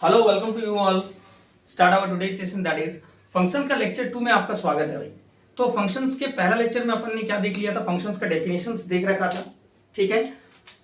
Hello welcome to you all. Start our today session that is function का lecture 2 में आपका स्वागत है भाई। तो फंक्शंस के पहला लेक्चर में अपन ने क्या देख लिया था, फंक्शंस का डेफिनेशंस देख रखा था। ठीक है,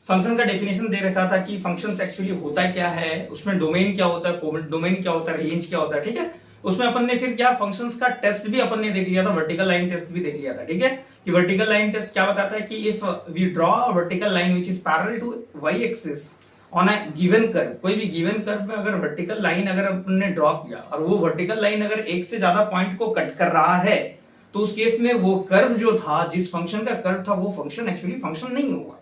फंक्शन का डेफिनेशन दे रखा था कि फंक्शंस एक्चुअली होता क्या है, उसमें डोमेन क्या होता है, डोमेन क्या होता है, रेंज क्या होता है। ठीक है, उसमें अपन ने फिर क्या फंक्शंस का टेस्ट भी अपन ने देख लिया था, वर्टिकल लाइन टेस्ट भी देख लिया था। ठीक है, कि वर्टिकल लाइन टेस्ट क्या बताता है कि if we draw a vertical line which is parallel to Y axis on a given curve, कोई भी गिवन कर्व में अगर वर्टिकल लाइन अगर अपने ड्रॉ किया और वो वर्टिकल लाइन अगर एक से ज्यादा पॉइंट को कट कर रहा है तो उस केस में वो कर्व जो था, जिस फंक्शन का कर्व था, वो फंक्शन एक्चुअली फंक्शन नहीं होगा।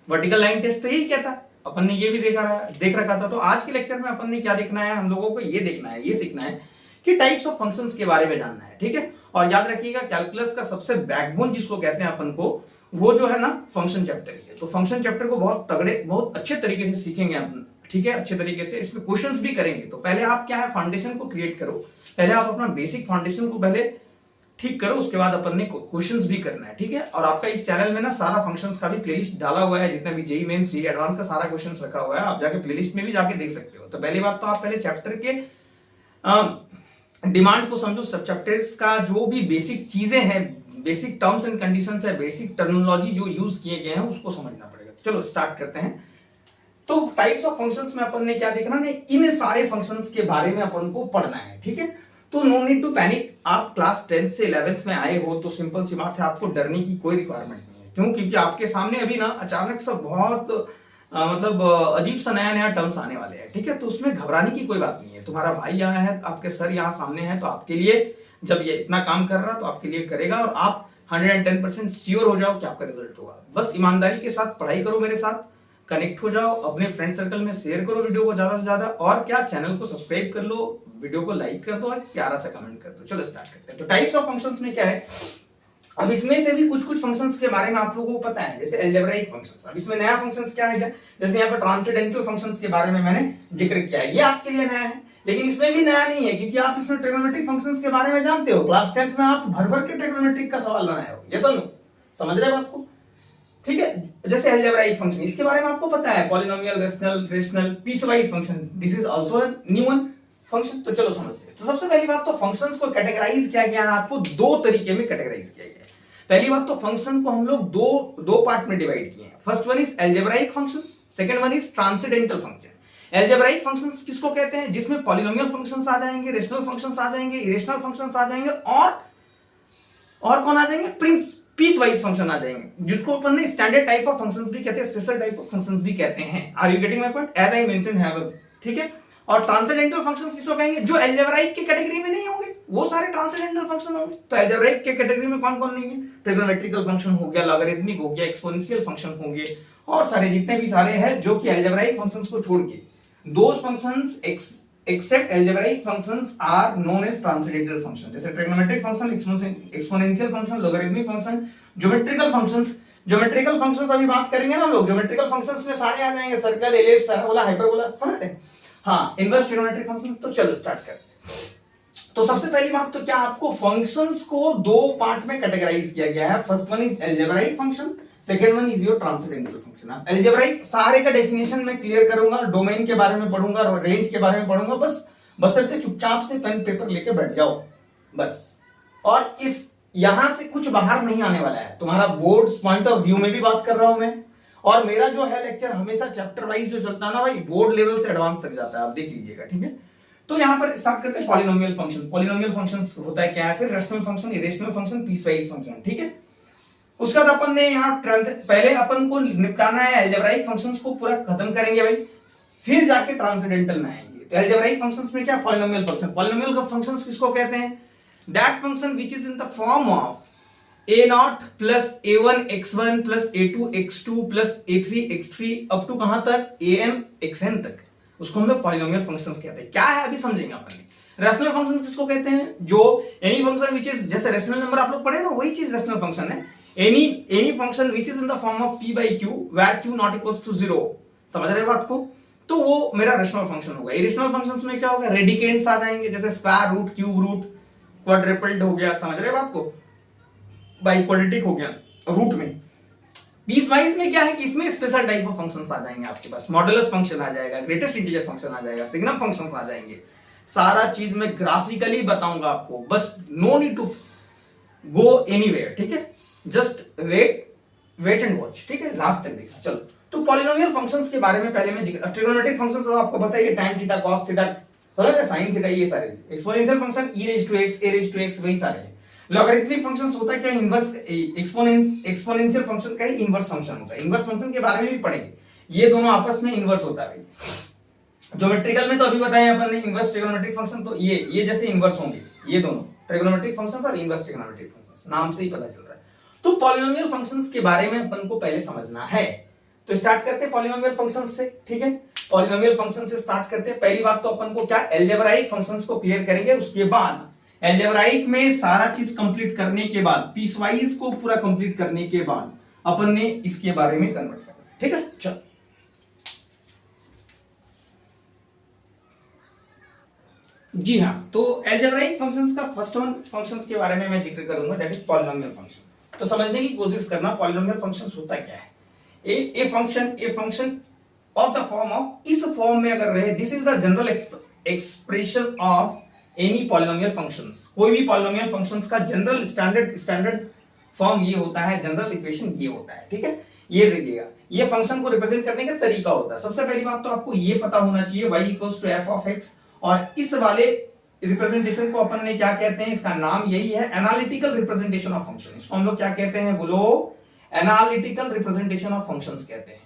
वर्टिकल लाइन टेस्ट तो यही कहता है, अपन ने ये भी देख रखा था। तो आज के लेक्चर में अपन ने क्या देखना है, हम लोगों को ये देखना है, ये सीखना है कि टाइप्स ऑफ फंक्शंस के बारे में जानना है। ठीक है, और याद रखिएगा कैलकुलस का सबसे बैकबोन जिसको कहते हैं अपन को, वो जो है ना फंक्शन चैप्टर है। तो फंक्शन चैप्टर को बहुत अच्छे तरीके से सीखेंगे अपन। ठीक है, अच्छे तरीके से इसमें क्वेश्चंस भी करेंगे। तो पहले आप क्या है, फाउंडेशन को क्रिएट करो, पहले आप अपना बेसिक फाउंडेशन को पहले ठीक करो, उसके बाद अपन ने क्वेश्चंस भी करना है। ठीक है, और आपका इस चैनल में ना सारा फंक्शंस का भी प्लेलिस्ट डाला हुआ है, जितना भी जेई मेंस जेई एडवांस का सारा क्वेश्चंस रखा हुआ है, आप जाके प्लेलिस्ट में भी जाके देख सकते हो। तो पहली बात तो आप पहले चैप्टर के डिमांड को समझो, सब चैप्टर्स का जो भी बेसिक चीजें हैं, बेसिक टर्म्स एंड कंडीशंस है, बेसिक टर्मिनोलॉजी जो यूज किए गए हैं उसको समझना पड़ेगा। चलो स्टार्ट करते हैं। तो टाइप्स ऑफ फंक्शंस में अपन ने क्या देखना है, इन सारे फंक्शंस के बारे में अपन को पढ़ना है। ठीक है, तो नो नीड टू पैनिक। आप क्लास 10th से 11th में आए हो तो सिंपल सी बात है, आपको डरने की कोई रिक्वायरमेंट नहीं है। क्यों? क्योंकि आपके सामने अभी ना अचानक से बहुत अजीब सा नया नया टर्म्स आने वाले हैं। ठीक है, तो उसमें घबराने की कोई बात नहीं है। तुम्हारा भाई यहाँ है, आपके सर यहाँ सामने है, तो आपके लिए जब ये इतना काम कर रहा तो आपके लिए करेगा, और आप 110% श्योर हो जाओ कि आपका रिजल्ट होगा। बस ईमानदारी के साथ पढ़ाई करो, मेरे साथ कनेक्ट हो जाओ, अपने फ्रेंड सर्कल में शेयर करो वीडियो को ज्यादा से ज्यादा, और क्या चैनल को सब्सक्राइब कर लो, वीडियो को लाइक कर दो और प्यारा सा कमेंट कर दो। चलो स्टार्ट करते हैं। तो टाइप्स ऑफ फंक्शंस में क्या है, अब इसमें से भी कुछ फंक्शंस के बारे में आप लोगों को पता है, जैसे अलजेब्राइक फंक्शंस। अब इसमें नया फंक्शंस क्या है, जैसे यहाँ पर ट्रांसेंडेंटल फंक्शंस के बारे में मैंने जिक्र किया है, ये आपके लिए नया है। लेकिन इसमें भी नया नहीं है, क्योंकि आप इसमें ट्रिग्नोमेट्रिक फंक्शंस के बारे में जानते हो। क्लास 10th में आप भर भर के ट्रिग्नोमेट्रिक का सवाल बनाए हो, ये समझ रहे बात को। ठीक है, जैसे अलजेब्राइक फंक्शन, इसके बारे में आपको पता है, polynomial, rational, piecewise function, this is also a new one function. तो चलो समझते हैं। तो सबसे पहली बात तो फंक्शंस को कैटेगराइज किया गया है, आपको दो तरीके में कैटेगराइज किया गया है। पहली बात तो फंक्शन को हम लोग दो पार्ट में डिवाइड किए हैं। First one is algebraic functions, second one is transcendental function. Algebraic functions किसको कहते हैं, जिसमें पॉलिनोमियल फंक्शंस आ जाएंगे, रेशनल फंक्शंस आ जाएंगे, इरेशनल फंक्शंस आ जाएंगे, और कौन आ जाएंगे, पीस वाइज फंक्शन आ जाएंगे, जिसको अपन ने स्टैंडर्ड टाइप ऑफ फंक्शंस भी कहते हैं, स्पेशल टाइप ऑफ फंक्शंस भी कहते हैं। Are you getting my point, as I mentioned have. ठीक है, और ट्रांसेंडेंटल फंक्शंस किसको कहेंगे, जो अलजेब्राइक की कैटेगरी में नहीं होंगे, वो सारे ट्रांसेंडेंटल फंक्शन होंगे। तो अलजेब्राइक के कैटेगरी में कौन कौन नहीं है, ट्रिग्नोमेट्रिकल फंक्शन हो गया, लॉगरिथमिक हो गया, एक्सपोनेंशियल फंक्शन हो गए, और सारे जितने भी सारे हैं जो कि अलजेब्राइक फंक्शंस को छोड़ के, those functions except algebraic functions are known as transcendental function। जैसे trigonometric function, exponential function, logarithmic function, geometrical functions अभी बात करेंगे ना हम लोग। ज्योमेट्रिकल फंक्शंस में सारे आ जाएंगे, सर्कल, एलिप्स, पैराबोला, हाइपरबोला, समझ रहे हैं। हाँ, इनवर्स ट्रिग्नोमेट्रिक फंक्शंस। तो चलो स्टार्ट करते हैं। तो सबसे पहली बात तो क्या, आपको फंक्शंस को दो पार्ट में कैटेगराइज किया गया है। First one is algebraic function, second one is your transcendental function. Algebraic सारे का डेफिनेशन मैं क्लियर करूंगा, डोमेन के बारे में पढ़ूंगा, रेंज के बारे में पढ़ूंगा। बस चुपचाप से पेन पेपर लेके बैठ जाओ बस। और इस यहां से कुछ बाहर नहीं आने वाला है, तुम्हारा बोर्ड पॉइंट ऑफ व्यू में भी बात कर रहा हूं मैं। और मेरा जो है लेक्चर हमेशा चैप्टर वाइज जो चलता है ना भाई, बोर्ड लेवल से एडवांस तक जाता है, आप देख लीजिएगा। ठीक है, तो यहां पर स्टार्ट करते हैं पॉलिनोमियल फंक्शन। पॉलिनोमियल फंक्शंस होता है क्या है, फिर rational function, irrational function, piecewise function. ठीक है, उसके बाद अपन ने यहाँ पहले अपन को निपटाना है अलजेब्राइक फंक्शंस को, पूरा खत्म करेंगे भाई, फिर जाके ट्रांसेंडेंटल में आएंगे। तो अलजेब्राइक फंक्शंस में क्या, पॉलिनोमियल फंक्शन। पॉलिनोमियल फंक्शंस किसको कहते हैं, that function which is in the form of a0 plus a1 x1 plus a2 x2 plus a3 x3 up to कहां तक, an xn तक, उसको हम लोग पॉलिनोमियल फंक्शंस कहते हैं। क्या है अभी समझेंगे अपन। रेशनल फंक्शन किसको कहते हैं, जो एनी फंक्शन व्हिच इज, जैसे रेशनल नंबर आप लोग पढ़े ना, वही चीज रेशनल फंक्शन है। Any function which is in the form of p by q where q not equals to 0, समझ रहे बात को, तो वो मेरा रेशनल फंक्शन होगा। इरेशनल फंक्शंस में क्या होगा, रेडिकेंड्स आ जाएंगे, जैसे स्क्वायर रूट, क्यूब रूट, क्वाड्रपल्ड हो गया, समझ रहे बात को, बाई क्वाड्रेटिक हो गया रूट में, पीस वाइज में क्या है कि इसमें स्पेशल टाइप ऑफ फंक्शंस आ जाएंगे आपके पास, मॉडुलस फंक्शन आ जाएगा, ग्रेटेस्ट इंटीजर फंक्शन आ जाएगा, सिग्नम फंक्शंस आ जाएंगे, सारा चीज मैं ग्राफिकली बताऊंगा आपको, बस no need to go anywhere, ठीक है, जस्ट वेट एंड वॉच, ठीक है, लास्ट तक देखा। चलो, तो पॉलिनोमियल फंक्शंस के बारे में पहले मैं ट्रिग्नोमेट्रिक फंक्शंस तो आपको पता है, ये टाइम थीटा, कॉस थीटा, समझ है, साइन थीटा, ये सारे exponential function e raise to x, a raise to x, वही सारे हैं। लॉगरिथमिक फंक्शंस होता है क्या, इनवर्स एक्सपोनेंशियल फंक्शन का ही इनवर्स फंक्शन होता है, इनवर्स फंक्शन के बारे में भी पढ़ेंगे, ये दोनों आपस में इनवर्स होता है। ज्योमेट्रिकल में तो अभी बताया अपन ने इनवर्स ट्रिग्नोमेट्रिक फंक्शन, तो ये जैसे इनवर्स होंगे, ये दोनों ट्रिग्नोमेट्रिक फंक्शंस और इनवर्स ट्रिग्नोमेट्रिक फंक्शंस, नाम से ही पता चल रहा है। तो पॉलिनोमियल फंक्शंस के बारे में अपन को पहले समझना है, तो स्टार्ट करते हैं पॉलिनोमियल फंक्शंस से, ठीक है। पॉलिनोमियल फंक्शन से स्टार्ट करते हैं। पहली बात तो अपन को क्या, अलजेब्राइक फंक्शंस को क्लियर करेंगे, उसके बाद अलजेब्राइक में सारा चीज कंप्लीट करने के बाद, पीसवाइज को पूरा कंप्लीट करने के बाद अपन ने इसके बारे में कन्वर्ट करना है, ठीक है। चलो, जी हाँ, तो अलजेब्राइक फंक्शंस का फर्स्ट वन फंक्शंस के बारे में मैं जिक्र करूंगा, दैट इज पॉलिनोमियल फंक्शन। तो समझने की कोशिश करना पॉलिनोमियल फंक्शंस होता क्या है। A function of the form of, इस फॉर्म में अगर रहे, this is the general expression of any polynomial functions, कोई भी पॉलिनोमियल फंक्शंस का जनरल स्टैंडर्ड फॉर्म ये होता है, जनरल इक्वेशन ये होता है, ठीक है। ये देखिएगा, ये फंक्शन को रिप्रेजेंट करने का तरीका होता है। सबसे पहली बात तो आपको ये पता होना चाहिए y equals to F of X, और इस वाले रिप्रेजेंटेशन को अपन ने क्या कहते हैं, इसका नाम यही है एनालिटिकल रिप्रेजेंटेशन ऑफ फंक्शन। इसको हम लोग क्या कहते हैं, बोलो, एनालिटिकल रिप्रेजेंटेशन ऑफ फंक्शंस कहते हैं,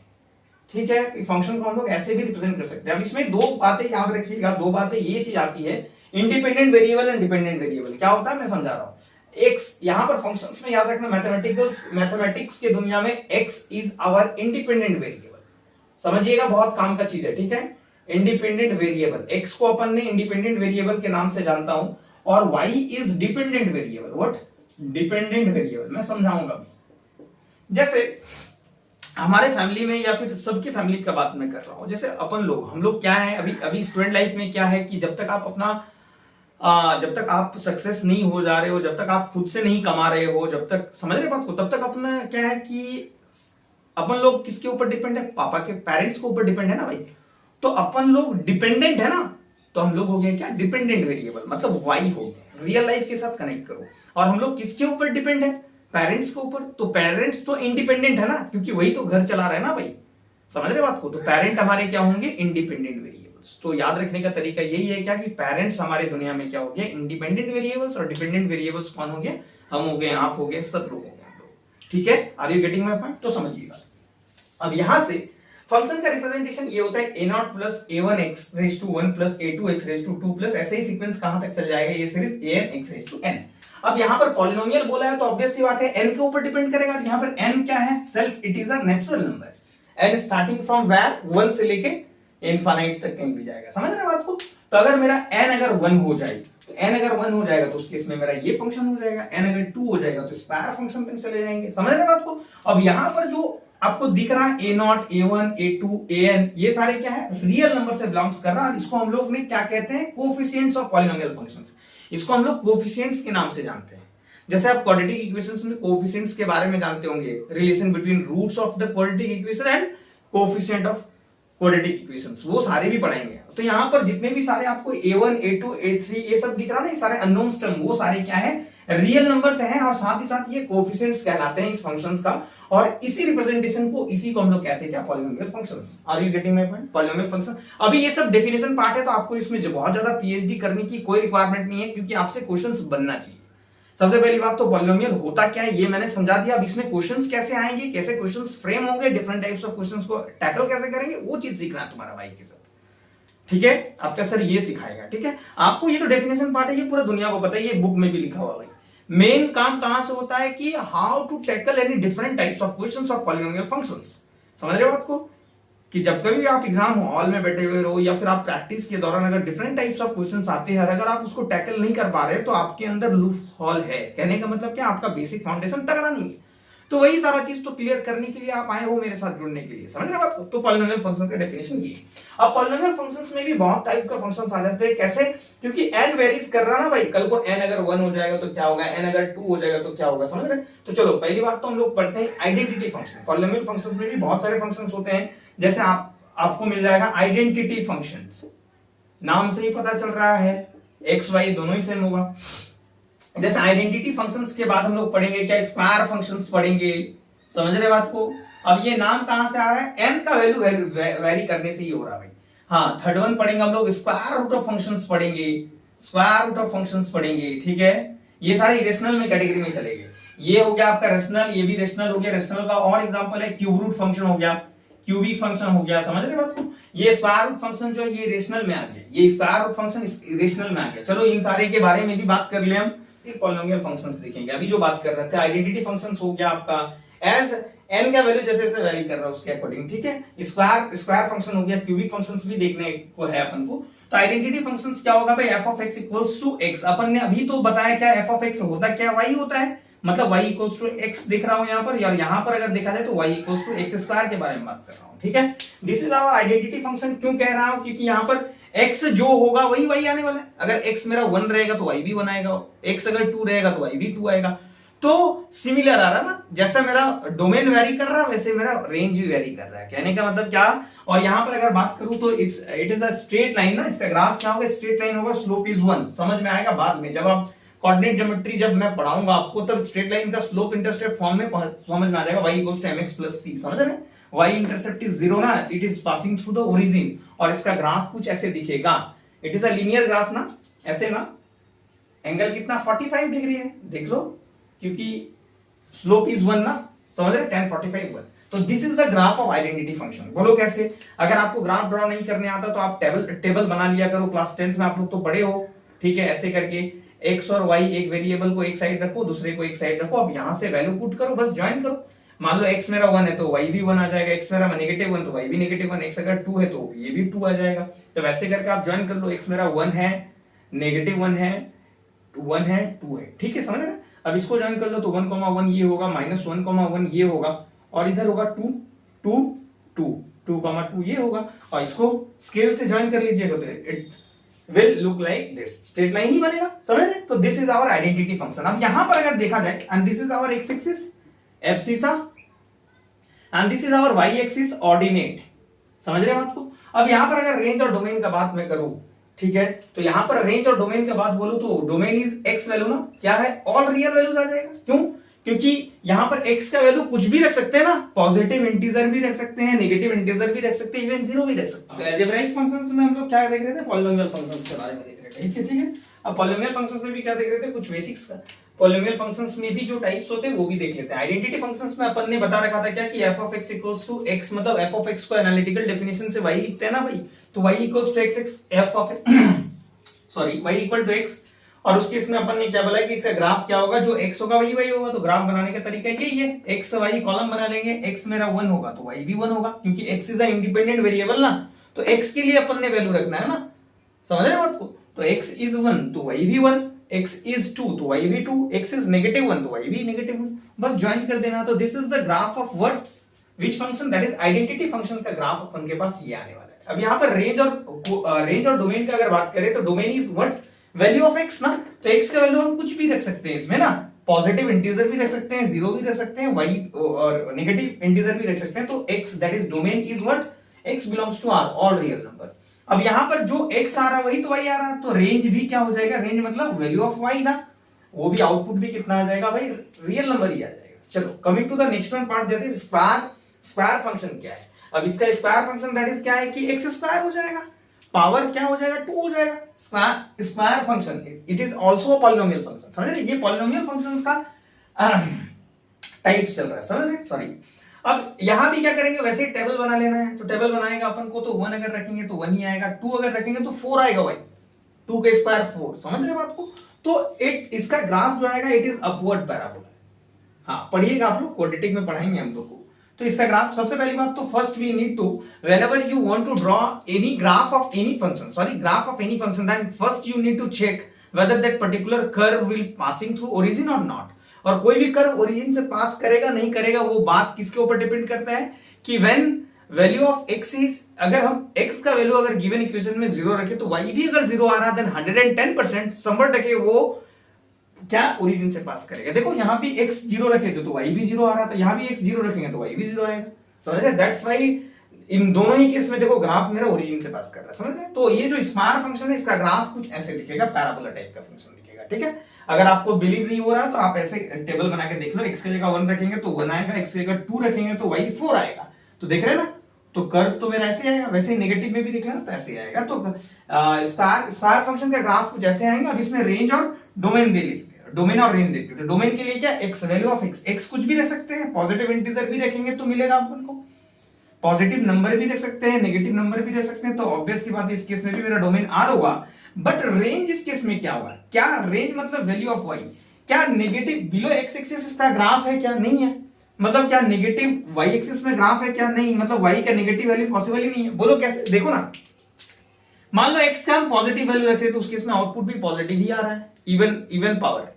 ठीक है। फंक्शन को हम लोग ऐसे भी रिप्रेजेंट कर सकते हैं। अब इसमें दो बातें याद रखिएगा, दो बातें ये चीज आती है, independent variable and dependent variable. क्या होता है मैं समझा रहा हूं। एक्स यहां पर फंक्शंस में याद रखना, मैथमेटिक्स के दुनिया में X is our independent variable, समझिएगा, बहुत काम का चीज है, ठीक है। इंडिपेंडेंट वेरिएबल, एक्स को अपन ने इंडिपेंडेंट वेरिएबल के नाम से जानता हूं, और Y is dependent variable. What, dependent variable, मैं समझाऊंगा अभी। जैसे हमारे फैमिली में या फिर सबकी फैमिली का बात मैं कर रहा हूं, जैसे अपन लोग, हम लोग क्या है, अभी स्टूडेंट लाइफ में क्या है कि जब तक आप अपना जब तक आप सक्सेस नहीं हो जा रहे हो, जब तक आप खुद से नहीं कमा रहे हो, जब तक, समझ रहे बात को, तब तक अपना क्या है कि अपन लोग किसके ऊपर डिपेंड है, पापा के, पेरेंट्स के ऊपर डिपेंड है ना भाई। तो अपन लोग डिपेंडेंट है ना, तो हम लोग हो गए क्या, डिपेंडेंट वेरिएबल, मतलब वाई हो गया, रियल लाइफ के साथ कनेक्ट करो। और हम लोग किसके ऊपर डिपेंड है, पेरेंट्स के ऊपर। तो पेरेंट्स तो इंडिपेंडेंट है ना, क्योंकि वही तो घर चला रहा है ना भाई, समझ रहे बात को। तो पेरेंट हमारे क्या होंगे, इंडिपेंडेंट वेरिएबल्स। तो याद रखने का तरीका यही है क्या, कि पेरेंट्स हमारे दुनिया में क्या हो गए, इंडिपेंडेंट वेरिएबल्स, और डिपेंडेंट वेरिएबल्स कौन हो गए, हम हो गए, आप हो गए, सब लोग हो गए हम लोग, ठीक है। Are you getting my point. तो समझिएगा, अब यहां से फंक्शन का रिप्रेजेंटेशन ये होता है a0 plus a1 x raise to 1 plus a2 x raise to 2 plus, ऐसे ही सीक्वेंस कहां तक चल जाएगा, ये series an x raise to n। अब यहां पर पॉलिनोमियल बोला है तो ऑब्वियस सी बात है n के ऊपर डिपेंड करेगा। यहां पर n क्या है, self, it is a natural number, n starting from where, 1 से लेके इनफाइनाइट तक कहीं भी जाएगा, समझ रहे बात को। तो अगर मेरा n अगर 1 हो जाए, तो n अगर 1 हो जाएगा तो उस केस में मेरा ये फंक्शन हो जाएगा, n अगर 2 हो जाएगा तो स्क्वायर फंक्शन तक चले जाएंगे, समझ रहे बात को। अब यहां पर जो आपको दिख रहा है a0, a1, a2, an, ये सारे क्या है, रियल नंबर से बिलोंग्स कर रहा है। इसको हम लोग ने क्या कहते हैं, कोफिशिएंट्स ऑफ पॉलिनोमियल फंक्शंस। इसको हम लोग कोफिशिएंट्स के नाम से जानते हैं। जैसे आप क्वाड्रेटिक इक्वेशंस में कोफिशिएंट्स के बारे में जानते होंगे, relation between roots of the quadratic equation and coefficient of quadratic equations, वो सारे भी पढ़ाएंगे। तो यहाँ पर जितने भी सारे आपको a1, a2, a3 ये सब दिख रहा है ना, ये सारे अननोन टर्म, वो सारे क्या है, रियल नंबर्स हैं, और साथ ही साथ ये कोफिशिएंट्स कहलाते हैं इस फंक्शंस का। और इसी रिप्रेजेंटेशन को, इसी को हम लोग कहते हैं क्या, polynomial functions. Are you getting my point, polynomial function. अभी ये सब डेफिनेशन पार्ट है, तो आपको इसमें बहुत ज्यादा पीएचडी करने की कोई रिक्वायरमेंट नहीं है, क्योंकि आपसे क्वेश्चंस बनना चाहिए। सबसे पहली बात तो पॉलिनोमियल होता क्या है ये मैंने समझा दिया। अब इसमें क्वेश्चंस कैसे आएंगे, कैसे क्वेश्चंस फ्रेम होंगे, डिफरेंट टाइप्स ऑफ क्वेश्चंस को टैकल कैसे करेंगे, वो चीज सीखना है तुम्हारा भाई के साथ, ठीक है। आपका सर ये सिखाएगा, ठीक है। आपको ये तो डेफिनेशन पार्ट है, ये पूरा दुनिया को पता है, ये बुक में भी लिखा हुआ भाई। मेन काम कहां से होता है कि how to tackle any different types of questions of polynomial functions, समझ रहे हो बात को। कि जब कभी भी आप एग्जाम हॉल में बैठे हुए रहो, या फिर आप प्रैक्टिस के दौरान अगर डिफरेंट टाइप्स ऑफ क्वेश्चंस आते हैं, अगर आप उसको टैकल नहीं कर पा रहे तो आपके अंदर लूप हॉल है। कहने का मतलब क्या, आपका बेसिक फाउंडेशन तगड़ा नहीं है। तो वही सारा चीज तो क्लियर करने के लिए आप आए हो मेरे साथ जुड़ने के लिए, समझ रहे हो बात को। तो पॉलिनोमियल फंक्शन का डेफिनेशन ये। अब पॉलिनोमियल फंक्शंस में भी बहुत टाइप का फंक्शंस आ जाते हैं, कैसे, क्योंकि n वेरीज कर रहा ना भाई, कल को n अगर 1 हो जाएगा तो क्या होगा, n अगर 2 हो जाएगा तो क्या होगा, समझ रहे। तो चलो पहली बात तो हम लोग पढ़ते हैं आइडेंटिटी फंक्शन। पॉलिनोमियल फंक्शंस में भी बहुत सारे फंक्शंस होते हैं, जैसे आपको मिल जाएगा आइडेंटिटी फंक्शंस, नाम से ही पता चल रहा है एक्स वाई दोनों ही सेम होगा। जैसे आइडेंटिटी फंक्शंस के बाद हम लोग पढ़ेंगे क्या, स्क्वायर फंक्शंस पढ़ेंगे, समझ रहे बात को। अब ये नाम कहां से आ रहा है, n का वैल्यू वेरी करने से ही हो रहा है भाई। हाँ, थर्ड वन पढ़ेंगे हम लोग, स्क्वायर रूट ऑफ फंक्शंस पढ़ेंगे, स्क्वायर रूट ऑफ फंक्शंस पढ़ेंगे, ठीक है। ये सारे रेशनल में कैटेगरी में चलेंगे। ये हो गया आपका रेशनल, ये भी रेशनल हो गया। रेशनल का और एग्जांपल है क्यूब रूट फंक्शन हो गया, क्यूबिक फंक्शन हो गया, समझ रहे बात को। ये स्क्वायर रूट फंक्शन जो है ये रेशनल में आ गया, ये स्क्वायर रूट फंक्शन रेशनल में आ गया। चलो इन सारे के बारे में भी बात कर ले हम, फिर पॉलिनोमियल फंक्शंस देखेंगे। अभी जो बात कर रहे थे आइडेंटिटी फंक्शंस हो गया आपका, एज n का वैल्यू जैसे जैसे वैरी कर रहा है उसके अकॉर्डिंग, ठीक है। स्क्वायर फंक्शन हो गया, क्यूबिक फंक्शंस भी देखने को है अपन को। तो आइडेंटिटी फंक्शंस क्या होगा भाई, f of x equals to x। अपन ने अभी तो बताया क्या f of x होता क्या, y होता है, मतलब y इक्वल्स टू x दिख रहा हूं यहाँ पर, और यहाँ पर अगर देखा जाए तो y equals to x square के बारे में बात कर रहा हूँ, ठीक है। This is our identity function. क्यों कह रहा हूं, क्योंकि यहाँ पर x जो होगा वही y आने वाला है। अगर x मेरा 1 रहेगा तो y भी 1 आएगा, x अगर 2 रहेगा तो y भी 2 आएगा। तो सिमिलर आ रहा ना, जैसा मेरा डोमेन वेरी कर रहा है वैसे मेरा रेंज भी वेरी कर रहा है, कहने का मतलब क्या। और यहां पर अगर बात करूं तो it is a straight line ना, इसका ग्राफ क्या होगा, स्ट्रेट लाइन होगा, स्लोप इज 1। समझ में आएगा बाद में, जब आप कोऑर्डिनेट ज्योमेट्री जब मैं पढ़ाऊंगा आपको, तब स्ट्रेट लाइन का स्लोप इंटरसेप्ट फॉर्म में समझ में आ जाएगा, y equals to mx plus c, समझ रहे हैं। y इंटरसेप्ट इज 0 ना, it is passing through the origin, और इसका ग्राफ कुछ ऐसे दिखेगा। It is a linear graph ना, ऐसे ना, एंगल कितना 45 डिग्री है, देख लो, क्योंकि स्लोप इज 1 ना, समझ रहे, tan 45 1। तो this is the graph of identity function. बोलो कैसे। अगर आपको ग्राफ ड्रॉ नहीं करने आता तो आप टेबल बना लिया करो, क्लास 10th में आप लोग तो पढ़े हो, ठीक है। ऐसे करके x और y, एक वेरिएबल को एक साइड रखो, दूसरे को एक साइड रखो, अब यहां से वैल्यू पुट करो, बस ज्वाइन करो। मान लो x मेरा 1 है तो y भी 1 आ जाएगा, x मेरा -1 तो y भी -1, x अगर 2 है तो ये भी 2 आ जाएगा। तो वैसे करके आप ज्वाइन कर लो, x मेरा 1 है, -1 है, 1 है, 2 है, ठीक है, समझ रहे। अब इसको ज्वाइन कर लो तो 1,1 ये होगा, -1,1 ये होगा, और इधर होगा 2, 2, 2, 2,2 ये होगा, और इसको स्केल से ज्वाइन कर लीजिएगा तो it will look like this, straight line ही बनेगा, समझ रहे। तो this is our identity function. अब यहां पर अगर देखा जाए, and this is our x axis abscissa, and this is our y axis ordinate, समझ रहे बात को। अब यहां पर अगर रेंज और डोमेन का बात मैं करूं, ठीक है, तो यहां पर रेंज और डोमेन के बात बोलूं तो डोमेन इज x वैल्यू ना, क्या है, ऑल रियल वैल्यूज आ जाएगा। क्यों, क्योंकि यहां पर x का वैल्यू कुछ भी रख सकते हैं ना, पॉजिटिव इंटीजर भी रख सकते हैं, नेगेटिव इंटीजर भी रख सकते हैं, इवन 0 भी रख सकते हैं। तो अलजेब्राइक फंक्शंस में हम लोग क्या देख रहे थे, पॉलिनोमियल फंक्शंस के बारे में देख रहे थे, ठीक है, ठीक है। अब पॉलिनोमियल फंक्शंस में भी क्या देख रहे थे, कुछ बेसिक्स का। पॉलिनोमियल फंक्शंस में भी जो टाइप्स होते हैं वो भी देख लेते हैं। आइडेंटिटी फंक्शंस में अपन ने बता रखा था क्या कि f of x equals to x, मतलब f of x को एनालिटिकल डेफिनेशन से y लिखते हैं ना भाई, तो y equals to x, f of sorry y equal to x, और उसके इसमें अपन ने क्या बोला कि इसका ग्राफ क्या होगा, जो x होगा वही होगा। तो ग्राफ बनाने का तरीका यही है, x y कॉलम बना लेंगे, x मेरा 1 होगा तो y भी 1 होगा, क्योंकि x is a independent variable ना, तो x के लिए अपन ने वैल्यू रखना है ना, समझ रहे हो बात को। तो x इज 1 तो y भी 1, x इज 2 तो y भी 2, x इज -1 तो y भी -1, बस ज्वाइन कर देना। तो this is the graph of what, which function, that is identity function का ग्राफ अपन के पास ये आने वाला है। अब यहाँ पर रेंज और डोमेन का अगर बात करें तो domain is what, value of x ना, तो x का वैल्यू हम कुछ भी रख सकते हैं इसमें ना, पॉजिटिव इंटीजर भी रख सकते हैं, 0 भी रख सकते हैं, y और नेगेटिव इंटीजर भी रख सकते हैं। तो x that is domain is what, x belongs to R, all real number. अब यहाँ पर जो x आ रहा है वही तो y आ रहा है, तो रेंज भी क्या हो जाएगा, रेंज मतलब वैल्यू ऑफ y ना, वो भी आउटपुट भी कितना आ जाएगा भाई, रियल नंबर ही आ जाएगा। चलो coming to the next one part, देते हैं स्क्वायर फंक्शन क्या है। अब इसका स्क्वायर फंक्शन दैट इज क्या है कि x स्क्वायर हो जाएगा, पावर क्या हो जाएगा, 2 हो जाएगा। Square function it is also polynomial function, समझ रहे, ये पॉलिनोमियल फंक्शंस का टाइप्स चल रहा है, समझ रहे, सॉरी। अब यहां भी क्या करेंगे, वैसे टेबल बना लेना है, तो टेबल बनाएगा अपन को, तो 1 अगर रखेंगे तो 1 ही आएगा, 2 अगर रखेंगे तो 4 आएगा भाई, 2 का स्क्वायर 4, समझ रहे बात को। तो इसका ग्राफ जो आएगा इट इज अपवर्ड पैराबोला। हाँ पढ़िएगा आप लोग, क्वाड्रेटिक में पढ़ाएंगे हम लोग को। तो इसका ग्राफ, सबसे पहली बात तो first we need to, whenever you want to draw any graph of any function, sorry graph of any function, then first you need to check whether that particular curve will passing through origin or not. और कोई भी curve origin से पास करेगा नहीं करेगा वो बात किसके ऊपर डिपेंड करता है कि when value of x is, अगर हम x का वैल्यू अगर गिवन इक्वेशन में 0 रखे तो y भी अगर 0 आ रहा देन 110% 100% वो क्या ओरिजिन से पास करेगा। देखो यहां भी x 0 रखे थे तो y भी 0 आ रहा था, यहां भी x 0 रखेंगे तो y भी 0 आएगा। समझ रहे? दैट्स व्हाई इन दोनों ही केस में देखो ग्राफ मेरा ओरिजिन से पास कर रहा है। समझ रहे? तो ये जो स्मार फंक्शन है इसका ग्राफ कुछ ऐसे दिखेगा, पैराबोला टाइप का फंक्शन दिखेगा। ठीक है, अगर आपको बिलीव नहीं हो रहा तो आप ऐसे टेबल बना के देख लो, x की जगह 1 रखेंगे तो 1 आएगा, x की जगह 2 रखेंगे तो y 4 आएगा। तो देख रहे हैं ना, तो कर्व तो मेरा ऐसे आएगा, वैसे ही नेगेटिव में भी देख लेना तो ऐसे आएगा। तो स्टार फंक्शन का ग्राफ कुछ ऐसे आएगा। अब इसमें रेंज और डोमेन दे लीजिए, डोमेन और रेंज देखते हैं। तो डोमेन के लिए क्या, x वैल्यू ऑफ x कुछ भी रख सकते हैं, पॉजिटिव इंटीजर भी रखेंगे तो मिलेगा अपन को, पॉजिटिव नंबर भी रख सकते हैं, नेगेटिव नंबर भी रख सकते हैं। तो ऑब्वियस सी बात है इस केस में भी मेरा डोमेन r होगा। बट रेंज इस केस में क्या होगा, क्या रेंज मतलब वैल्यू ऑफ y, क्या नेगेटिव बिलो x एक्सिस इसका ग्राफ है क्या, नहीं है। मतलब क्या नेगेटिव y एक्सिस में ग्राफ है क्या, नहीं। मतलब y का नेगेटिव वैल्यू पॉसिबल ही नहीं है। बोलो कैसे, देखो ना, मान लो x का हम पॉजिटिव वैल्यू रख रहे हैं तो उस केस में आउटपुट भी पॉजिटिव ही आ रहा है, इवन पावर।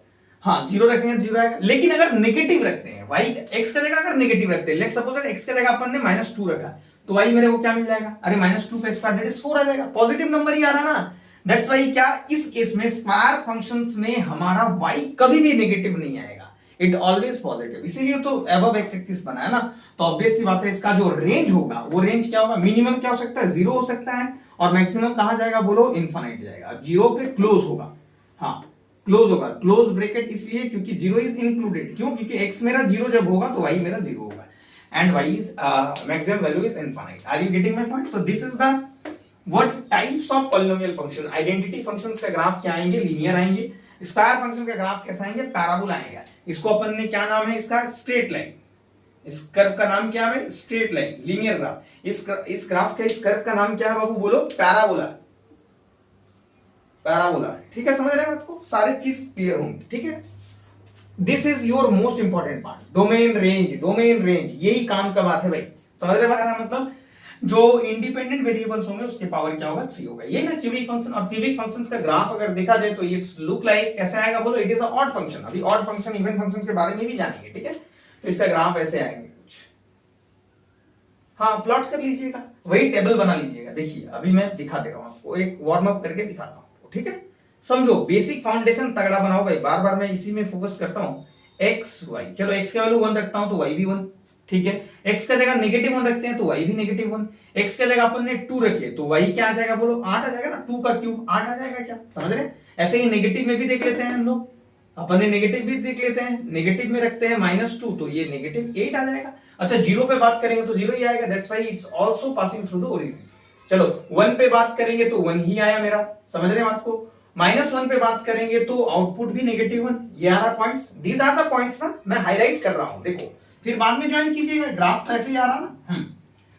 हाँ, 0 रखेंगे 0 आएगा। लेकिन अगर नेगेटिव रखते हैं y, x का जगह अगर नेगेटिव रखते हैं, लेट्स सपोज x का जगह अपन ने -2 रखा तो y मेरे को क्या मिल जाएगा, अरे -2 पे स्क्वायर दैट इज 4 आ जाएगा, पॉजिटिव नंबर ही आ रहा ना। दैट्स व्हाई क्या इस केस में स्क्वायर फंक्शंस में हमारा y कभी भी नेगेटिव नहीं आएगा, इट ऑलवेज पॉजिटिव। इसीलिए तो अबव x एक्सिस बना है ना। तो ऑब्वियस सी बात है इसका जो रेंज होगा वो रेंज क्या होगा, मिनिमम क्या हो सकता है, 0 हो सकता है, और मैक्सिमम कहां जाएगा बोलो, इनफाइनाइट जाएगा, 0 पे क्लोज होगा। हाँ, क्लोज होगा, क्लोज ब्रैकेट इसलिए क्योंकि 0 इज इंक्लूडेड। क्यों, क्योंकि x मेरा 0 जब होगा तो y मेरा 0 होगा, and y is maximum value is infinite. Are you getting my point? तो this is the what types of polynomial function. Identity functions का ग्राफ क्या आएंगे, लीनियर आएंगे। स्क्वायर फंक्शन का ग्राफ कैसा आएंगे, पैराबोला आएगा। इसको अपन ने क्या नाम है इसका, स्ट्रेट लाइन। इस कर्व का नाम क्या है, स्ट्रेट लाइन, लीनियर ग्राफ। इस ग्राफ का, इस कर्व का नाम क्या है बाबू, बोलो, पैराबोला। पैराबोला, ठीक है, समझ रहे हैं बात को, सारे चीज क्लियर होंगी। ठीक है, this is your most important part, domain range. Domain range यही काम का बात है भाई, समझ रहे हैं? मतलब जो इंडिपेंडेंट वेरिएबल्स होंगे उसके पावर क्या होगा, 3 होगा। ये ना क्यूबिक फंक्शन, और क्यूबिक फंक्शंस का ग्राफ अगर देखा जाए तो इट्स लुक लाइक कैसे आएगा बोलो, it is a odd function. अभी ऑड फंक्शन, इवन फंक्शन के बारे में भी जानेंगे। ठीक है, तो इसका ग्राफ ऐसे आएंगे कुछ। हाँ, प्लॉट कर लीजिएगा, वही टेबल बना लीजिएगा। देखिए अभी मैं दिखा दे रहा हूं आपको, एक वार्म अप करके दिखाता हूं आपको। ठीक है, समझो, बेसिक फाउंडेशन तगड़ा बनाओ भाई। बार बार मैं इसी में फोकस करता हूं। एक्स वाई, चलो x का वैल्यू 1 रखता हूं तो y भी 1। ठीक है, x का जगह नेगेटिव 1 रखते हैं तो y भी नेगेटिव 1। x का जगह अपन ने 2 रखिए तो y क्या आ जाएगा बोलो, 8 आ जाएगा ना। 2 का क्यूब 8 आ जाएगा, क्या समझ रहे? ऐसे ही नेगेटिव में भी देख लेते हैं हम लोग, अपन ने नेगेटिव भी देख लेते हैं। नेगेटिव में रखते हैं -2 तो ये नेगेटिव 8 आ जाएगा। अच्छा, 0 पे बात करेंगे तो 0 ही आएगा, that's why it's also passing through the origin. चलो 1 पे बात करेंगे तो 1 ही आया मेरा, समझ रहे हैं बात को। -1 पे बात करेंगे तो आउटपुट भी -1। ये आ रहा points, these are the points ना, मैं हाईलाइट कर रहा हूं। देखो फिर बाद में ज्वाइन कीजिएगा, ग्राफ तो ऐसे ही आ रहा ना।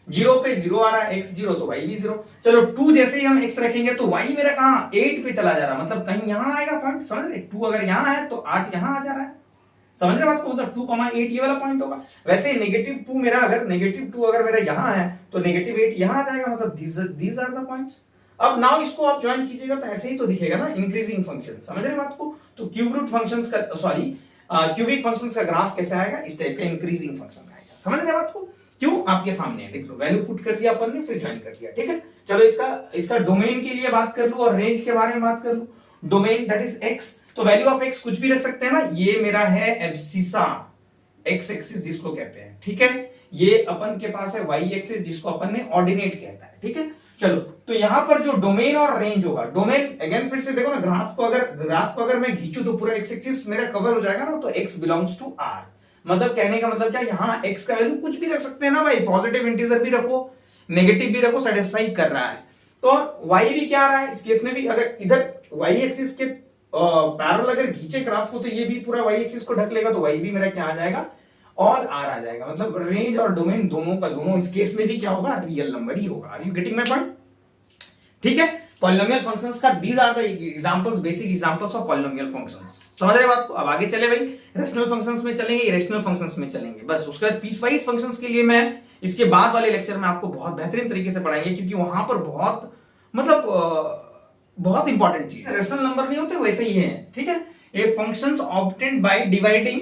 0 पे 0 आ रहा है, x 0 तो y भी 0। चलो 2 जैसे ही हम x रखेंगे तो y मेरा कहां, 8 पे चला जा रहा, मतलब कहीं यहां आएगा पॉइंट, समझ रहे? 2 अगर यहां है तो 8 यहां आ जा रहा है, समझ रहे बात को, मतलब 2,8 ये वाला पॉइंट होगा। वैसे -2 मेरा, अगर -2 अगर मेरा यहां है तो -8 यहां आ जाएगा, मतलब दीज आर द पॉइंट्स। अब नाउ इसको आप ज्वाइन कीजिएगा तो ऐसे ही तो दिखेगा ना, इंक्रीजिंग फंक्शन, समझ रहे बात को। तो क्यूब रूट फंक्शंस का, सॉरी क्यूबिक फंक्शंस का ग्राफ कैसा आएगा, इस टाइप का इंक्रीजिंग फंक्शन आएगा, समझ रहे बात को। क्यों, आपके सामने है, देख लो, वैल्यू पुट कर दिया अपन ने, फिर ज्वाइन कर दिया। ठीक है, चलो इसका डोमेन के लिए बात कर लूं और रेंज के बारे में बात कर लूं। डोमेन दैट इज x, तो वैल्यू ऑफ x कुछ भी रख सकते हैं ना। ये मेरा है एब्सिसा, x एक्सिस जिसको कहते हैं। ठीक है, ये अपन के पास है y एक्सिस जिसको अपन ने ऑर्डिनेट कहता है। ठीक है, चलो तो यहां पर जो डोमेन और रेंज होगा, डोमेन अगेन फिर से देखो ना, ग्राफ को अगर मैं खींचू तो पूरा x एक्सिस मेरा कवर हो जाएगा ना। तो x बिलोंग्स टू r, मतलब कहने का मतलब क्या, यहां x का वैल्यू कुछ भी रख सकते हैं ना भाई, पॉजिटिव इंटीजर भी रखो, नेगेटिव भी रखो, सेटिस्फाई कर रहा है। तो y भी क्या आ रहा है इस केस में भी, अगर इधर y एक्सिस के पैरेलल अगर खींचे ग्राफ को तो ये भी पूरा y एक्सिस को ढक लेगा, तो y भी मेरा क्या आ जाएगा, और r आ जाएगा। मतलब रेंज और डोमेन दोनों का दोनों इस केस में भी क्या होगा, रियल नंबर ही होगा। Are you getting my point? ठीक है, पॉलिनोमियल फंक्शंस का these are the examples, basic examples of polynomial functions. समझ रहे बात को? अब आगे चले भाई, रेशनल फंक्शंस में चलेंगे, इरेशनल फंक्शंस में चलेंगे, बस। उसके बाद पीसवाइज फंक्शंस के लिए मैं इसके बाद वाले लेक्चर में आपको बहुत बेहतरीन तरीके से पढ़ाएंगे, क्योंकि वहां पर बहुत मतलब बहुत इंपॉर्टेंट चीज, रेशनल नंबर नहीं होते वैसे ही है। ठीक है, ए फंक्शंस ऑब्टेन्ड बाय डिवाइडिंग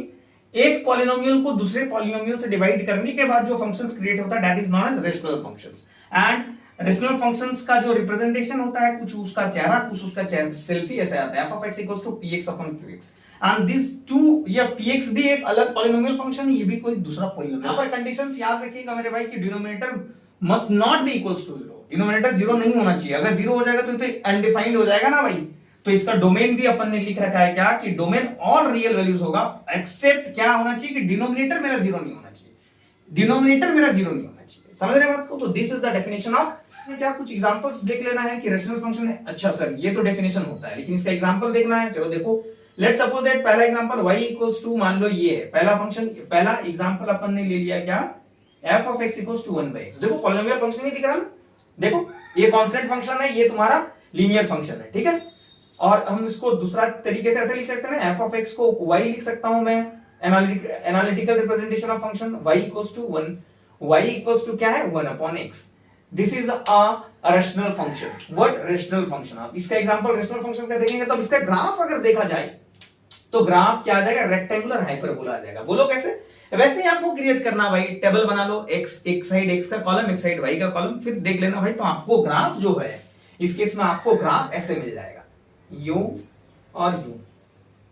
एक पॉलिनोमियल को दूसरे पॉलिनोमियल से डिवाइड करने के बाद जो फंक्शंस क्रिएट होता है that is non as rational functions. And rational functions का जो रिप्रेजेंटेशन होता है, कुछ उसका चेहरा कुछ उसका सेल्फी ऐसे आता है, f of x equals to px upon qx। And this to या px भी एक अलग पॉलिनोमियल फंक्शन है, ये भी कोई दूसरा पॉलिनोमियल। यहाँ पर कंडीशंस याद रखिएगा मेरे भाई कि denominator must not be equals to 0, denominator 0 नहीं होना चाहिए। अगर 0 हो जाएगा तो अनडिफाइंड हो जाएगा ना भाई। तो इसका डोमेन भी अपन ने लिख रखा है क्या कि डोमेन ऑल रियल वैल्यूज होगा, एक्सेप्ट क्या होना चाहिए कि डिनोमिनेटर मेरा 0 नहीं होना चाहिए, डिनोमिनेटर मेरा 0 नहीं होना चाहिए। समझ रहे बात को? तो this is the definition of. क्या कुछ एग्जांपल्स देख लेना है कि रेशनल फंक्शन है। अच्छा सर ये तो डेफिनेशन होता है, लेकिन इसका एग्जांपल देखना है। चलो देखो, लेट्स सपोज दैट पहला एग्जांपल y इक्वल्स टू, मान लो ये है पहला फंक्शन, पहला एग्जांपल अपन ने ले लिया क्या, f of x equals to 1/x। देखो पॉलिनोमियल फंक्शन नहीं दिख रहा ना, देखो ये कांस्टेंट फंक्शन है, ये तुम्हारा लीनियर फंक्शन है, ठीक है। और हम इसको दूसरा तरीके से ऐसे लिख सकते हैं ना, f of x को y लिख सकता हूं मैं, analytical representation of function y equals to 1, y equals to क्या है 1 upon x। This is a rational function. What rational function? आप इसका एग्जांपल रेशनल फंक्शन का देखेंगे तब इसका ग्राफ अगर देखा जाए तो ग्राफ क्या आ जाएगा, रेक्टेंगुलर हाइपरबोला आ जाएगा। बोलो कैसे? वैसे ही आपको क्रिएट करना भाई, टेबल बना लो, x एक साइड x का कॉलम, एक साइड y का कॉलम, फिर देख लेना भाई, तो आपको ग्राफ जो है इस केस में आपको ग्राफ ऐसे मिल जाएगा, u और u।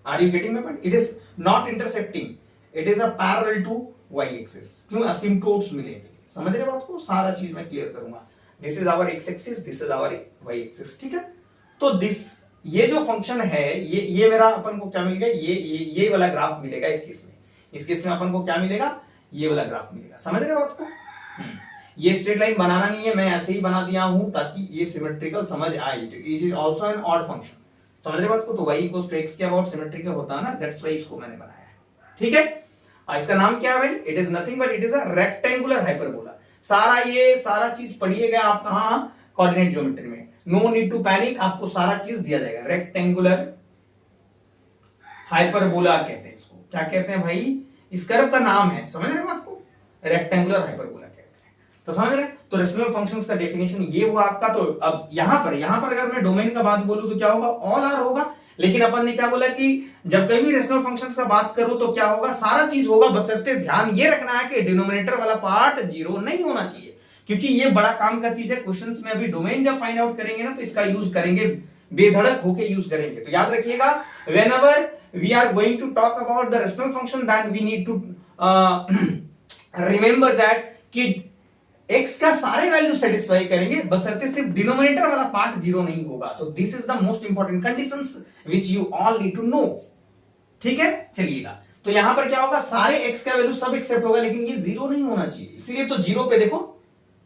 Are you getting my point? It is not intersecting, it is a parallel to y axis. क्यों? असिम्प्टोट्स मिलेंगे। समझ रहे बात को? सारा चीज मैं क्लियर करूंगा। This is our x axis, this is our y axis, ठीक है। तो दिस ये जो फंक्शन है ये मेरा अपन को क्या मिलेगा, ये वाला ग्राफ मिलेगा इस केस में। इस केस में अपन को क्या मिलेगा, ये वाला ग्राफ मिलेगा। समझ रहे बात को? ये स्ट्रेट लाइन बनाना नहीं है, मैं ऐसे ही बना दिया हूं ताकि ये सिमेट्रिकल समझ आए। It is also an odd function. समझ रहे बात को? तो y इक्वल्स टू x के अबाउट सिमेट्रिकल होता है ना, दैट्स व्हाई इसको मैंने बनाया है, ठीक है। इसका नाम क्या है? It is nothing but it is a rectangular hyperbola. सारा चीज पढ़िएगा आप कहां, कोऑर्डिनेट ज्योमेट्री में। नो नीड टू पैनिक, आपको सारा चीज दिया जाएगा। रेक्टेंगुलर हाइपरबोला कहते हैं इसको। क्या कहते हैं भाई? इस कर्व का नाम है, समझ रहे बात को? रेक्टेंगुलर हाइपरबोला कहते हैं। तो समझ रहे? तो रेशनल फंक्शंस का डेफिनेशन ये हुआ आपका। तो अब यहां पर अगर मैं डोमेन का बात बोलूं तो क्या होगा, ऑल आर होगा। लेकिन अपन ने क्या बोला कि जब कभी भी रेशनल फंक्शंस का बात करूं तो क्या होगा, सारा चीज होगा, बशर्ते ध्यान ये रखना है कि डिनोमिनेटर वाला पार्ट 0 नहीं होना चाहिए, क्योंकि ये बड़ा काम का चीज है। क्वेश्चंस में अभी डोमेन जब फाइंड आउट करेंगे ना तो इसका यूज करेंगे, बेधड़क होके यूज करेंगे। तो याद रखिएगा, whenever we are going to talk about the rational function then we need to remember that कि x का सारे वैल्यू सेटिस्फाई करेंगे, बशर्ते सिर्फ डिनोमिनेटर वाला पार्ट 0 नहीं होगा। तो this is the most important conditions which you all need to know, ठीक है। चलिएगा, तो यहां पर क्या होगा, सारे x का वैल्यू सब एक्सेप्ट होगा, लेकिन ये 0 नहीं होना चाहिए। इसीलिए तो 0 पे देखो,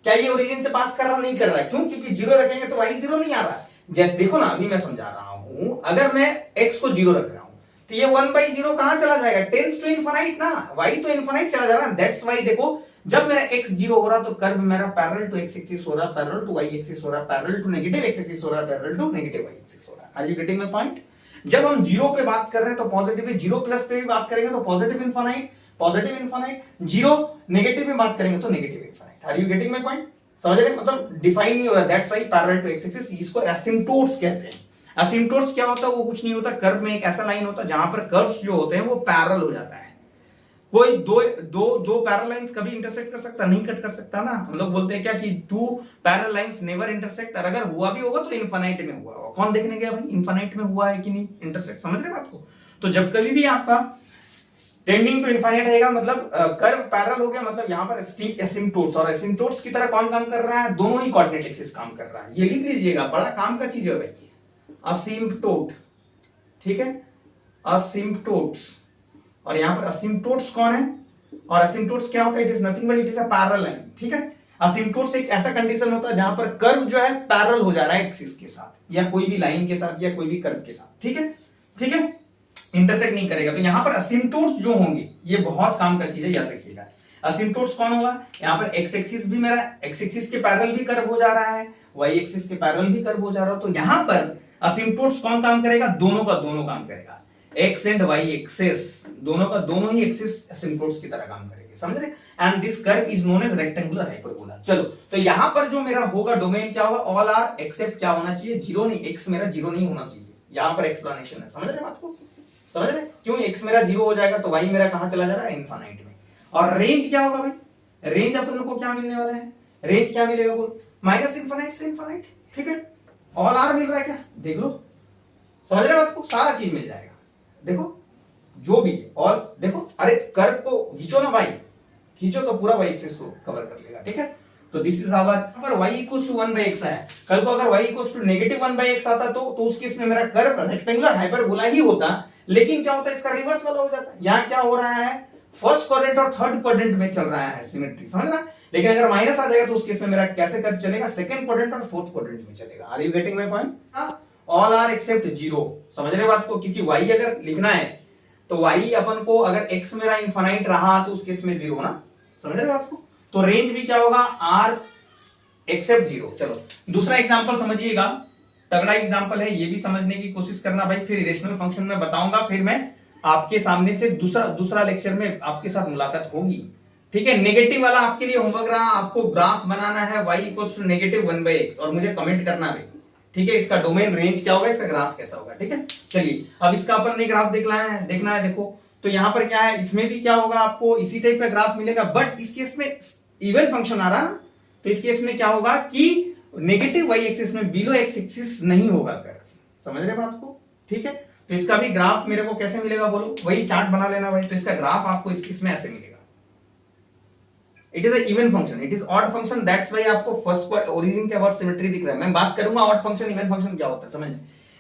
क्या ये ओरिजिन से पास कर रहा नहीं कर रहा है? क्यों? क्योंकि 0 रखेंगे तो y 0 नहीं आ रहा। जैसे देखो ना, अभी मैं समझा रहा हूं, अगर मैं x को 0 रख रहा हूं तो ये 1/0 कहां चला जाएगा, टेंड्स टू इनफाइनाइट ना, y तो इनफाइनाइट चला जा रहा है। दैट्स व्हाई देखो, जब मेरा x 0 हो रहा तो कर्व मेरा पैरेलल टू x एक्सिस हो रहा, पैरेलल टू y एक्सिस हो रहा, parallel to negative x axis हो रहा, parallel to negative y axis हो रहा। Are you getting my point? जब हम 0 पे बात कर रहे हैं तो पॉजिटिव, 0 प्लस पे भी बात करेंगे तो पॉजिटिव इनफाइनाइट, 0 नेगेटिव में बात करेंगे तो negative infinite. Are you getting my point? समझ रहे? मतलब डिफाइन नहीं हो रहा, that's why parallel to x axis, इसको एसिम्प्टोट्स कहते हैं। एसिम्प्टोट्स क्या होता है? वो कुछ नहीं होता, कर्व में एक ऐसा लाइन होता है जहां पर कर्व्स जो होते हैं वो पैरेलल हो जाता है। कोई दो पैरेलल लाइंस कभी इंटरसेक्ट कर सकता नहीं, कट कर सकता ना। हम लोग बोलते हैं क्या कि two parallel lines never intersect, और अगर हुआ भी होगा तो इनफाइनाइट में हुआ होगा। कौन देखने गया भाई इनफाइनाइट में हुआ है कि नहीं इंटरसेक्ट? समझ रहे बात को? तो जब कभी भी आपका टेंडिंग टू इनफाइनाइट रहेगा, मतलब कर्व पैरेलल हो गया, मतलब यहां पर एसिम्प्टोट्स, और एसिम्प्टोट्स की तरह कौन काम कर रहा है? दोनों ही कोऑर्डिनेट एक्सिस काम कर रहा है। ये लिख लीजिएगा, बड़ा काम का चीज है भाई, असिम्प्टोट, ठीक है, असिम्प्टोट्स। और यहां पर असिम्प्टोट्स कौन है? और असिम्प्टोट्स क्या होता है? It is nothing but it is a parallel line, ठीक है। असिम्प्टोट्स एक ऐसा कंडीशन होता है जहां पर कर्व जो है पैरेलल हो जा रहा है एक्सिस के साथ, या कोई भी लाइन के साथ, या कोई भी कर्व के साथ, ठीक है, ठीक है, इंटरसेक्ट नहीं करेगा। तो यहां पर असिम्प्टोट्स जो होंगे, ये बहुत काम का चीज है, याद रखिएगा। असिम्प्टोट्स कौन होगा? यहां पर x एक्सिस भी मेरा, x एक्सिस के पैरेलल भी कर्व हो जा रहा है, y एक्सिस के पैरेलल भी कर्व हो जा रहा है। तो यहां पर असिम्प्टोट्स कौन काम करेगा? दोनों का दोनों काम करेगा। x एंड y एक्सिस, दोनों का दोनों ही एक्सिस असिम्प्टोट्स की तरह काम करेंगे। समझ रहे? And this curve is known as rectangular hyperbola. चलो, तो यहां पर जो मेरा होगा डोमेन क्या होगा? ऑल आर एक्सेप्ट क्या होना चाहिए? 0 नहीं, x मेरा 0 नहीं होना चाहिए। यहां पर एक्सप्लेनेशन है, समझ रहे बात को? समझ रहे? क्यों? x मेरा 0 हो जाएगा तो y मेरा कहां चला जा रहा है? इनफाइनाइट में। और रेंज क्या होगा भाई? रेंज अपन को क्या मिलने वाला है? रेंज क्या मिलेगा बोल? माइनस इनफाइनाइट से इनफाइनाइट। ठीक है, ऑल आर मिल रहा है क्या? देख लो, समझ रहे बात को? सारा चीज मिल जाएगा, देखो जो भी है। और देखो, अरे कर्व को खींचो ना भाई, खींचो तो पूरा y एक्सिस को कवर कर लेगा। ठीक है, तो दिस इज आवर, पर y इक्वल्स टू 1/x है। कल को अगर y equals to negative 1/x आता तो उस केस में मेरा कर्व रेक्टेंगुलर हाइपरबोला ही होता, लेकिन क्या होता है, इसका रिवर्स वाला हो जाता है। यहाँ क्या हो रहा है, फर्स्ट क्वाड्रेंट और थर्ड क्वाड्रेंट में चल रहा है सिमेट्री, समझ रहा? लेकिन अगर माइनस आ जाएगा तो उस केस में मेरा कैसे कर्व चलेगा? सेकंड क्वाड्रेंट और फोर्थ क्वाड्रेंट में चलेगा। Are you getting my point? All R except 0, समझ रहे बात को? क्योंकि y अगर लिखना है तो y अपन को, अगर x मेरा इनफाइनाइट रहा तो उस केस में 0 ना, समझ रहे बात को? तो रेंज भी क्या होगा? r except 0। चलो दूसरा एग्जांपल समझिएगा, तगड़ा एग्जांपल है, ये भी समझने की कोशिश करना भाई। फिर इरेशनल फंक्शन में बताऊंगा, फिर मैं आपके सामने से दूसरा लेक्चर में आपके साथ मुलाकात होगी। ठीक है, नेगेटिव वाला आपके लिए होमवर्क रहा, आपको ग्राफ बनाना है y equals to negative 1/x और मुझे कमेंट करना भी। ठीक है, इसका डोमेन रेंज क्या होगा, इसका ग्राफ कैसा होगा। ठीक है, चलिए अब इसका अपन ने ग्राफ देखना है। देखो तो यहाँ पर क्या है, इसमें भी क्या होगा, आपको इसी टाइप का ग्राफ मिलेगा, बट इस केस में इवन फंक्शन आ रहा ना, तो इस केस में क्या होगा कि नेगेटिव y एक्सिस में बिलो x एक्सिस नहीं होगा कर, समझ रहे बात को? ठीक है, तो इसका भी ग्राफ मेरे को कैसे मिलेगा बोलो? वही चार्ट बना लेना भाई। तो इसका ग्राफ आपको इसमें ऐसे मिलेगा। It is even function, it is odd function, that's why आपको फर्स्ट ओरिजिन के अबाउट सिमेट्री दिख रहा है। मैं बात करूंगा ऑड फंक्शन इवन फंक्शन क्या होता है, समझ?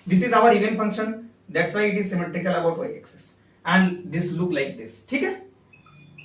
This is our even function, that's why it is symmetrical about y axis and this look like this. ठीक है,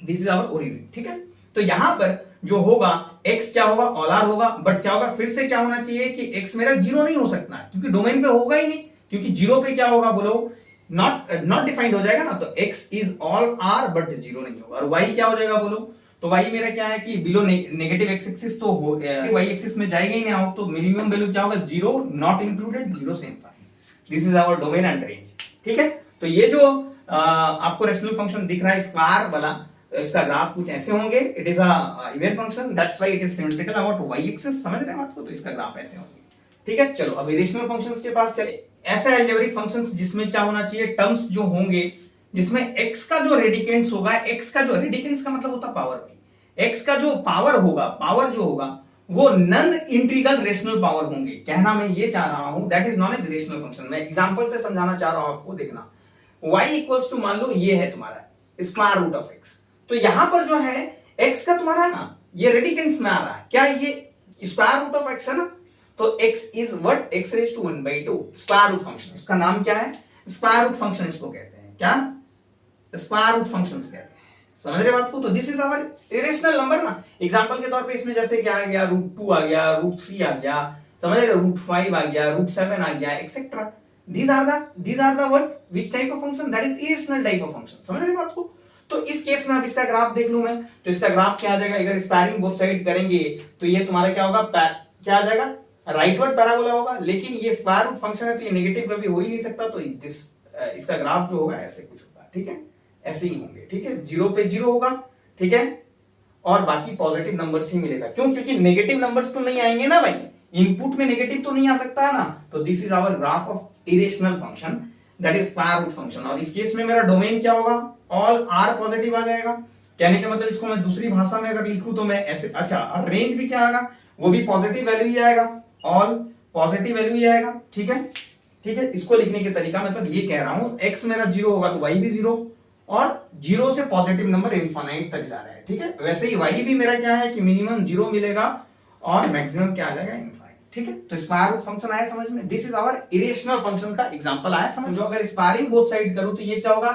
दिस इज आवर ओरिजिन। ठीक है, तो यहां पर जो होगा x क्या होगा? ऑल आर होगा, बट क्या होगा, फिर से क्या होना चाहिए कि x मेरा 0 नहीं हो सकता है, क्योंकि डोमेन पे होगा ही नहीं, क्योंकि 0 पे क्या होगा बोलो? नॉट डिफाइंड हो जाएगा ना, तो x is all R but 0 नहीं होगा। और y क्या हो जाएगा बोलो? तो y मेरा क्या है कि बिलो नेगेटिव x एक्सिस, तो y एक्सिस में जाएगा ही नहीं, तो मिनिमम वैल्यू क्या होगा? 0 नॉट इंक्लूडेड, 0 से infinite. This is our domain and range. ठीक है, तो ये जो आपको रेशनल फंक्शन दिख रहा है स्क्वायर वाला, इसका ग्राफ कुछ ऐसे होंगे। It is a even function, that's why it is symmetrical about y axis, समझ रहे हैं आपको? तो इसका ग्राफ ऐसे होंगे। ठीक है, चलो अब इरेशनल फंक्शंस के पास चले। ऐसे अलजेब्रिक फंक्शंस जिसमें क्या होना चाहिए, टर्म्स जो होंगे जिसमें x का जो रेडिकेंट्स होगा, x का जो रेडिकेंट्स का मतलब होता है पावर, x का जो पावर होगा, पावर जो होगा वो नॉन इंटीग्रल रेशनल पावर होंगे। कहना मैं ये चाह रहा हूं, that is non as rational function. मैं एग्जांपल से समझाना चाह रहा हूं आपको, देखना। y इक्वल्स टू, मान लो ये है तुम्हारा स्क्वायर रूट ऑफ x, तो यहां पर जो है x का तुम्हारा ना ये रेडिकेंट्स में आ रहा है, क्या ये स्क्वायर रूट ऑफ x है ना, तो x is what? x raise to 1/2 square root function. इसका नाम क्या है? स्क्वायर रूट फंक्शन इसको कहते हैं। क्या? स्क्वायर रूट फंक्शंस कहते हैं, समझ रहे बात को? तो this is our irrational number ना। एग्जांपल के तौर पे इसमें जैसे क्या आ गया, √2 आ गया, √3 आ गया, समझ रहे? √5 आ गया, √7 आ गया, etcetera. these are the what, which type of function? that is irrational type of function, समझ रहे बात को? तो इस केस में अब इसका ग्राफ देख लूं मैं, तो इसका ग्राफ क्या आ जाएगा? अगर स्क्वायरिंग बोथ साइड करेंगे तो ये तुम्हारा क्या होगा? क्या आ जाएगा? राइटवर्ड पैराबोला होगा। लेकिन ये स्क्वायर रूट फंक्शन है तो ये नेगेटिव कभी हो ही नहीं सकता, तो इसका ग्राफ जो होगा ऐसे कुछ होगा। ठीक है, ऐसे ही होंगे। ठीक है, 0 पे 0 होगा। ठीक है, और बाकी पॉजिटिव नंबर्स ही मिलेगा। क्यों? क्योंकि नेगेटिव नंबर्स तो नहीं आएंगे ना भाई, इनपुट में नेगेटिव तो नहीं आ सकता है ना। तो this is our graph of irrational function, that is square root function. और इस केस में मेरा डोमेन क्या होगा? ऑल आर पॉजिटिव आ जाएगा। कहने का मतलब इसको मैं दूसरी भाषा में अगर लिखूं तो मैं ऐसे, अच्छा, और रेंज भी क्या आएगा? वो भी पॉजिटिव वैल्यू ही आएगा, ऑल पॉजिटिव वैल्यू ही आएगा। ठीक है, ठीक है, इसको लिखने के तरीका मतलब ये कह रहा हूं, x मेरा 0 होगा तो y भी 0, और 0 से पॉजिटिव नंबर इनफाइनाइट तक जा रहा है। ठीक है, वैसे ही y भी मेरा क्या है कि मिनिमम 0 मिलेगा और मैक्सिमम क्या आ जाएगा? इनफाइनाइट। ठीक है, तो स्क्वायर रूट फंक्शन आया समझ में? This is our irrational function का एग्जांपल आया समझ। जो अगर स्क्वायरिंग बोथ साइड करूं तो ये क्या होगा?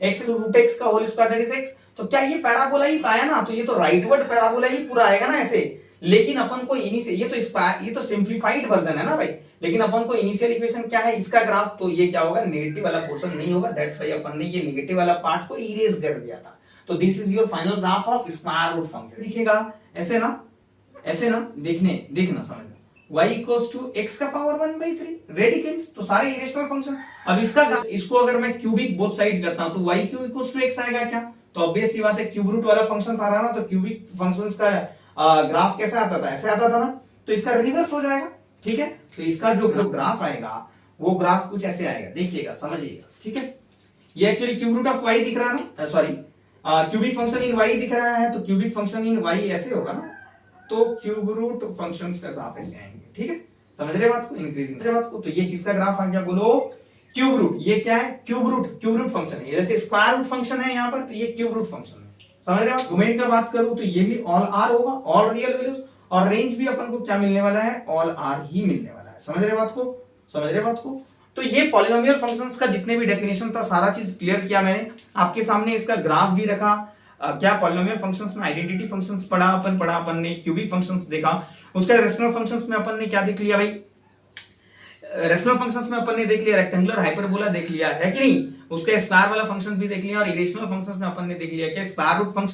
x √x का whole square, that is x। तो क्या ये पैराबोला ही आया ना, तो ये तो राइटवर्ड पैराबोला ही पूरा आएगा ना ऐसे। लेकिन अपन को ये तो सिंप्लीफाइड वर्जन है ना भाई। लेकिन अपन को इनिशियल इक्वेशन क्या है इसका ग्राफ, तो ये क्या होगा? नेगेटिव वाला पोर्शन नहीं होगा, दैट्स व्हाई अपन ने ये नेगेटिव वाला पार्ट को इरेज कर दिया था। तो this is your final graph of square root function. दिखेगा ऐसे ना, ऐसे ना, देखना समझ में। y इक्वल्स टू x का पावर 1/3 रेडिकेंट्स, तो सारे इरेशनल फंक्शन। अब इसको अगर मैं क्यूबिक बोथ साइड करता हूं तो y cube equals to x आएगा क्या? तो ऑब्वियस सी बात है, क्यूब रूट वाला फंक्शन आ रहा ना, तो क्यूबिक फंक्शंस का ग्राफ कैसा आता था? ऐसे आता था ना, तो इसका रिवर्स हो जाएगा। ठीक है, तो इसका जो ग्राफ आएगा वो ग्राफ कुछ ऐसे आएगा, देखिएगा, समझिएगा। ठीक है, ये actually cube root of Y दिख रहा है ना, sorry cubic function in Y दिख रहा है, तो क्यूबिक फंक्शन इन वाई ऐसे होगा ना, तो क्यूब रूट फंक्शन का ग्राफ ऐसे आएंगे, ठीक है, समझ रहे बात को, इंक्रीजिंग बात को। तो ये किसका ग्राफ आ गया, बोलो क्यूब रूट। ये क्या है, क्यूब रूट फंक्शन है, जैसे स्क्वायर रूट फंक्शन है यहाँ पर, तो ये क्यूब रूट फंक्शन है, समझ रहे हो। डोमेन का बात करूं तो ये भी ऑल आर होगा, ऑल रियल वैल्यूज, और रेंज भी अपन को क्या मिलने वाला है, ऑल आर ही मिलने वाला है, समझ रहे बात को, समझ रहे बात को। तो ये पॉलिनोमियल फंक्शंस का जितने भी डेफिनेशन था सारा चीज क्लियर किया मैंने आपके सामने, इसका ग्राफ भी रखा। क्या पॉलिनोमियल फंक्शंस में आइडेंटिटी फंक्शंस पढ़ा अपन ने, क्यूबिक फंक्शंस देखा, उसका रेशनल फंक्शंस में अपन ने क्या देख लिया भाई, रेशनल फंक्शंस में अपन ने देख लिया, रेक्टेंगुलर हाइपरबोला देख लिया है कि नहीं, उसका स्क्वायर वाला फंक्शन भी देख लिया, और इरेशनल फंक्शंस में अपन ने देख लिया क्या, स्क्वायर रूट फंक्शन